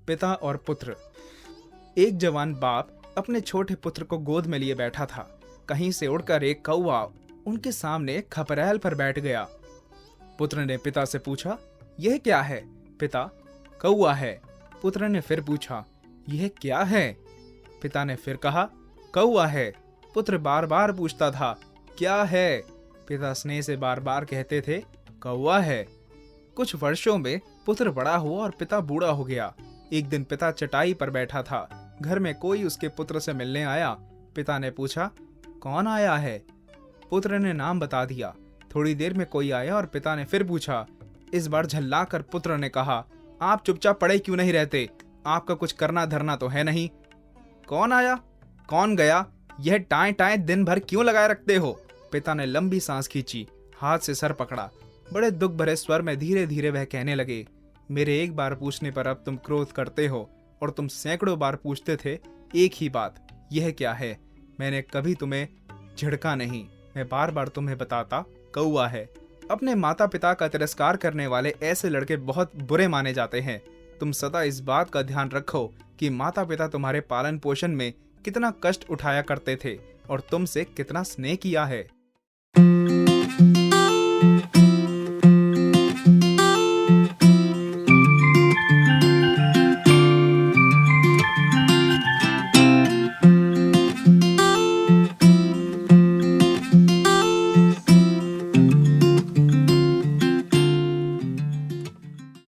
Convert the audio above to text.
पिता और पुत्र। एक जवान बाप अपने छोटे पुत्र को गोद में लिए बैठा था। कहीं से उड़कर एक कौवा उनके सामने खपरेल पर बैठ गया। पुत्र ने पिता से पूछा, यह क्या है? पिता, कौवा है। पुत्र ने फिर पूछा, यह क्या है? पिता ने फिर कहा, कौवा है। पुत्र बार बार पूछता था, क्या है? पिता स्नेह से बार बार कहते थे, कौवा है। कुछ वर्षों में पुत्र बड़ा हुआ और पिता बूढ़ा हो गया। एक दिन पिता चटाई पर बैठा था। घर में कोई उसके पुत्र से मिलने आया। पिता ने पूछा, कौन आया है? पुत्र ने नाम बता दिया। थोड़ी देर में कोई आया और पिता ने फिर पूछा। इस बार झल्लाकर पुत्र ने कहा, आप चुपचाप पड़े क्यों नहीं रहते? आपका कुछ करना धरना तो है नहीं। कौन आया? कौन गया? यह टाएं टाएं दिन भर क्यों लगाए रखते हो? पिता ने लंबी सांस खींची, हाथ से सर पकड़ा। बड़े दुख भरे स्वर में धीरे धीरे वह कहने लगे, मेरे एक बार पूछने पर अब तुम क्रोध करते हो और तुम सैकड़ों बार पूछते थे एक ही बात, यह क्या है? मैंने कभी तुम्हें झिड़का नहीं। मैं बार बार तुम्हें बताता, कौवा है। अपने माता पिता का तिरस्कार करने वाले ऐसे लड़के बहुत बुरे माने जाते हैं। तुम सदा इस बात का ध्यान रखो कि माता पिता तुम्हारे पालन पोषण में कितना कष्ट उठाया करते थे और तुमसे कितना स्नेह किया है।